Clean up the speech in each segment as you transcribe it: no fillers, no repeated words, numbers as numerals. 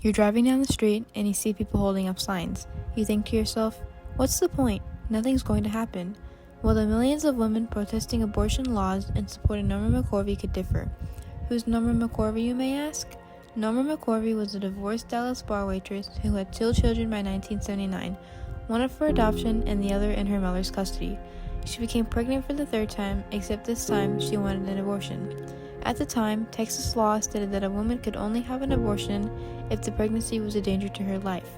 You're driving down the street and you see people holding up signs. You think to yourself, what's the point? Nothing's going to happen. Well, the millions of women protesting abortion laws and supporting Norma McCorvey could differ. Who's Norma McCorvey, you may ask? Norma McCorvey was a divorced Dallas bar waitress who had 2 children by 1979, one up for adoption and the other in her mother's custody. She became pregnant for the 3rd time, except this time she wanted an abortion. At the time, Texas law stated that a woman could only have an abortion if the pregnancy was a danger to her life.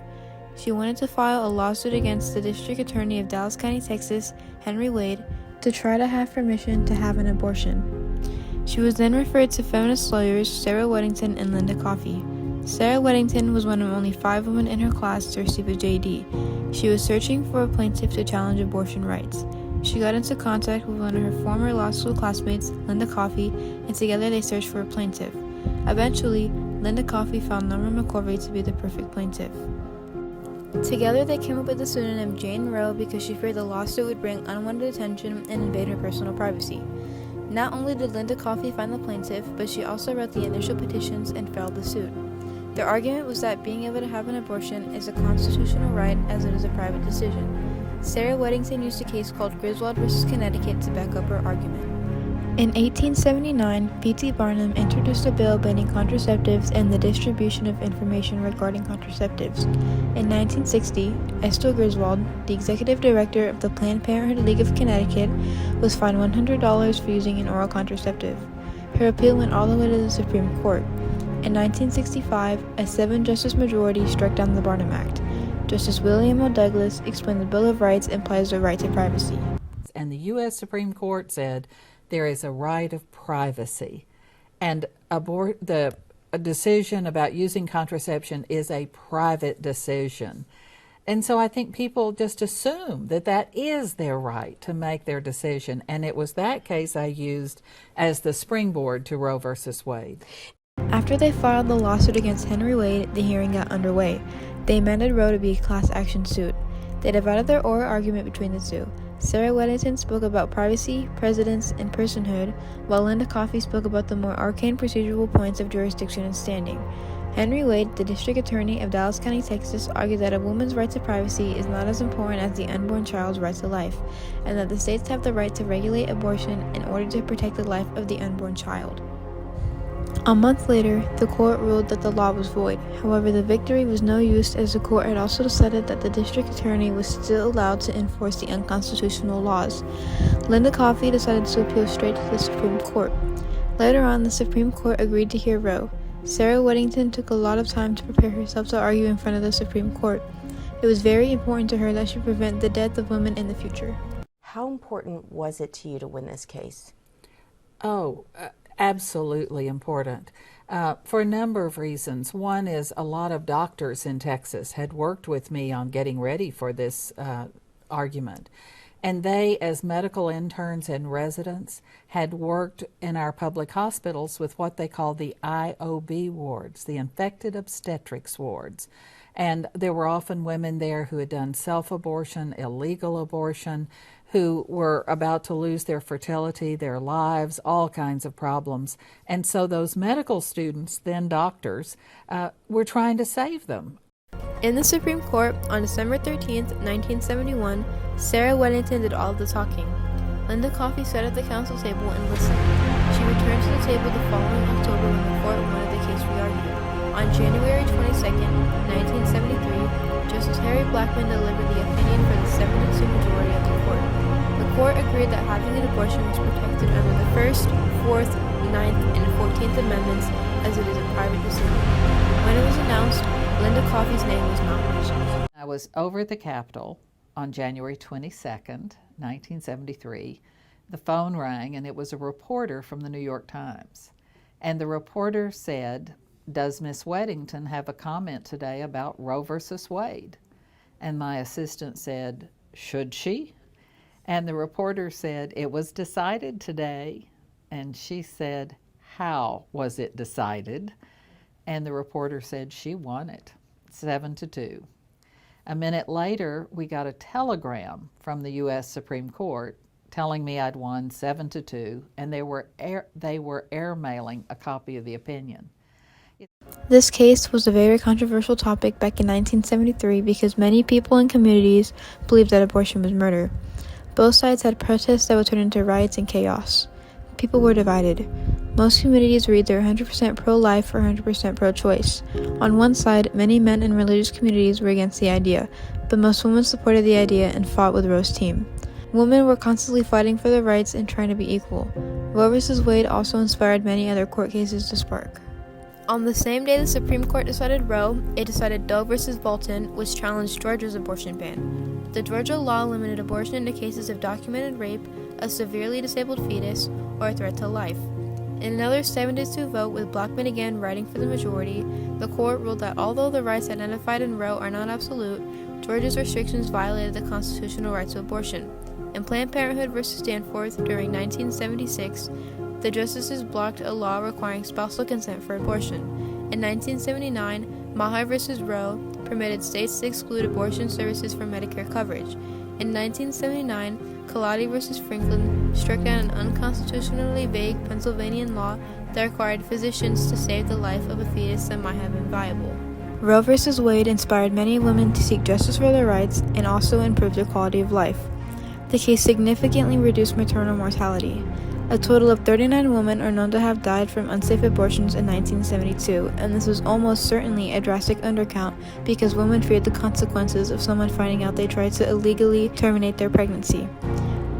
She wanted to file a lawsuit against the district attorney of Dallas County, Texas, Henry Wade, to try to have permission to have an abortion. She was then referred to feminist lawyers Sarah Weddington and Linda Coffey. Sarah Weddington was one of only 5 women in her class to receive a JD. She was searching for a plaintiff to challenge abortion rights. She got into contact with one of her former law school classmates, Linda Coffey, and together they searched for a plaintiff. Eventually, Linda Coffey found Norma McCorvey to be the perfect plaintiff. Together they came up with the pseudonym Jane Roe because she feared the lawsuit would bring unwanted attention and invade her personal privacy. Not only did Linda Coffey find the plaintiff, but she also wrote the initial petitions and filed the suit. Their argument was that being able to have an abortion is a constitutional right as it is a private decision. Sarah Weddington used a case called Griswold v. Connecticut to back up her argument. In 1879, P.T. Barnum introduced a bill banning contraceptives and the distribution of information regarding contraceptives. In 1960, Estelle Griswold, the executive director of the Planned Parenthood League of Connecticut, was fined $100 for using an oral contraceptive. Her appeal went all the way to the Supreme Court. In 1965, a 7-justice majority struck down the Barnum Act. Justice William O. Douglas explained the Bill of Rights implies the right to privacy. And the U.S. Supreme Court said there is a right of privacy, and a decision about using contraception is a private decision. And so I think people just assume that that is their right to make their decision, and it was that case I used as the springboard to Roe versus Wade. After they filed the lawsuit against Henry Wade, the hearing got underway. They amended Roe to be a class action suit. They divided their oral argument between the two. Sarah Weddington spoke about privacy, precedence, and personhood, while Linda Coffey spoke about the more arcane procedural points of jurisdiction and standing. Henry Wade, the district attorney of Dallas County, Texas, argued that a woman's right to privacy is not as important as the unborn child's right to life, and that the states have the right to regulate abortion in order to protect the life of the unborn child. A month later, the court ruled that the law was void. However, the victory was no use as the court had also decided that the district attorney was still allowed to enforce the unconstitutional laws. Linda Coffey decided to appeal straight to the Supreme Court. Later on, the Supreme Court agreed to hear Roe. Sarah Weddington took a lot of time to prepare herself to argue in front of the Supreme Court. It was very important to her that she prevent the death of women in the future. How important was it to you to win this case? Absolutely important for a number of reasons. One is a lot of doctors in Texas had worked with me on getting ready for this argument. And they, as medical interns and residents, had worked in our public hospitals with what they call the IOB wards, the infected obstetrics wards. And there were often women there who had done self-abortion, illegal abortion, who were about to lose their fertility, their lives, all kinds of problems. And so those medical students, then doctors, were trying to save them. In the Supreme Court, on December 13, 1971, Sarah Weddington did all of the talking. Linda Coffey sat at the counsel table and listened. She returned to the table the following October when the court wanted the case re-argued. On January 22, 1973, Justice Harry Blackmun delivered the opinion for the 7-2 majority of the court. The court agreed that having an abortion was protected under the 1st, 4th, 9th, and 14th Amendments as it is a private decision. When it was announced, Linda Coffey's name was not mentioned. I was over at the Capitol on January 22nd, 1973. The phone rang, and it was a reporter from the New York Times. And the reporter said, "Does Miss Weddington have a comment today about Roe versus Wade?" And my assistant said, "Should she?" And the reporter said, "It was decided today." And she said, "How was it decided?" And the reporter said she won it, 7-2. A minute later, we got a telegram from the U.S. Supreme Court telling me I'd won 7-2, and they were air mailing a copy of the opinion. This case was a very controversial topic back in 1973 because many people and communities believed that abortion was murder. Both sides had protests that would turn into riots and chaos. People were divided. Most communities were either 100% pro-life or 100% pro-choice. On one side, many men and religious communities were against the idea, but most women supported the idea and fought with Roe's team. Women were constantly fighting for their rights and trying to be equal. Roe v. Wade also inspired many other court cases to spark. On the same day the Supreme Court decided Roe, it decided Doe v. Bolton, which challenged Georgia's abortion ban. The Georgia law limited abortion to cases of documented rape, a severely disabled fetus, or a threat to life. In another 7-2 vote, with Blackmun again writing for the majority, the court ruled that although the rights identified in Roe are not absolute, Georgia's restrictions violated the constitutional right to abortion. In Planned Parenthood v. Danforth during 1976, the justices blocked a law requiring spousal consent for abortion. In 1979, Maher v. Roe permitted states to exclude abortion services from Medicare coverage. In 1979, Colati v. Franklin struck down an unconstitutionally vague Pennsylvania law that required physicians to save the life of a fetus that might have been viable. Roe v. Wade inspired many women to seek justice for their rights and also improved their quality of life. The case significantly reduced maternal mortality. A total of 39 women are known to have died from unsafe abortions in 1972, and this was almost certainly a drastic undercount because women feared the consequences of someone finding out they tried to illegally terminate their pregnancy.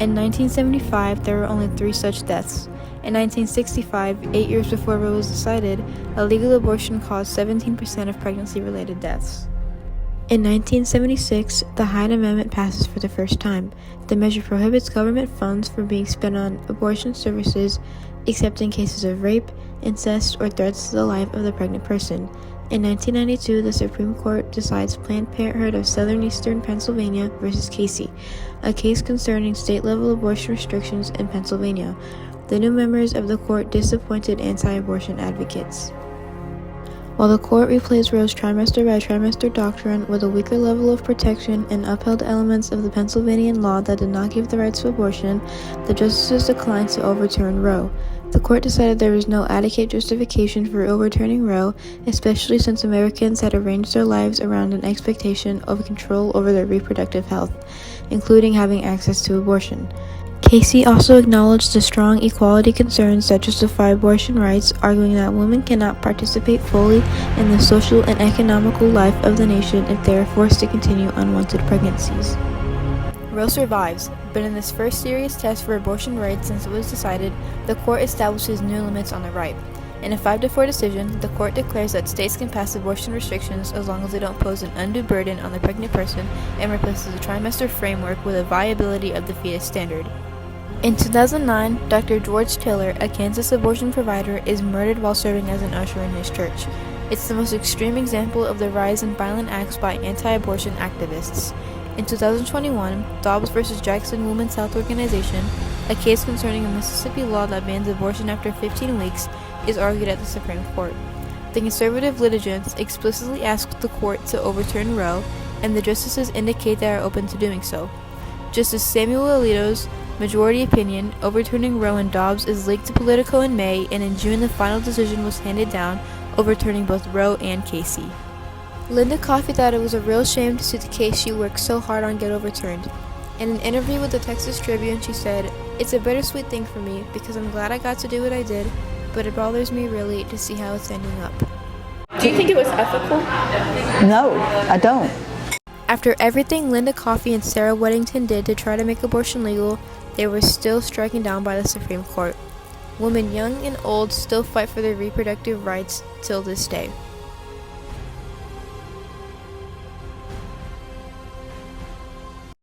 In 1975, there were only 3 such deaths. In 1965, 8 years before Roe was decided, illegal abortion caused 17% of pregnancy-related deaths. In 1976, the Hyde Amendment passes for the first time. The measure prohibits government funds from being spent on abortion services except in cases of rape, incest, or threats to the life of the pregnant person. In 1992, the Supreme Court decides Planned Parenthood of Southeastern Pennsylvania v. Casey, a case concerning state-level abortion restrictions in Pennsylvania. The new members of the court disappointed anti-abortion advocates. While the court replaced Roe's trimester-by-trimester doctrine with a weaker level of protection and upheld elements of the Pennsylvania law that did not give the rights to abortion, the justices declined to overturn Roe. The court decided there was no adequate justification for overturning Roe, especially since Americans had arranged their lives around an expectation of control over their reproductive health, including having access to abortion. Casey also acknowledged the strong equality concerns that justify abortion rights, arguing that women cannot participate fully in the social and economical life of the nation if they are forced to continue unwanted pregnancies. Roe survives, but in this first serious test for abortion rights since it was decided, the court establishes new limits on the right. In a 5-4 decision, the court declares that states can pass abortion restrictions as long as they don't pose an undue burden on the pregnant person and replaces the trimester framework with a viability of the fetus standard. In 2009, Dr. George Taylor, a Kansas abortion provider, is murdered while serving as an usher in his church. It's the most extreme example of the rise in violent acts by anti-abortion activists. In 2021, Dobbs v. Jackson Women's Health Organization, a case concerning a Mississippi law that bans abortion after 15 weeks, is argued at the Supreme Court. The conservative litigants explicitly asked the court to overturn Roe, and the justices indicate they are open to doing so. Justice Samuel Alito's majority opinion overturning Roe and Dobbs is leaked to Politico in May, and in June the final decision was handed down, overturning both Roe and Casey. Linda Coffey thought it was a real shame to see the case she worked so hard on get overturned. In an interview with the Texas Tribune, she said, "It's a bittersweet thing for me because I'm glad I got to do what I did, but it bothers me really to see how it's ending up." Do you think it was ethical? No, I don't. After everything Linda Coffey and Sarah Weddington did to try to make abortion legal, they were still stricken down by the Supreme Court. Women young and old still fight for their reproductive rights till this day.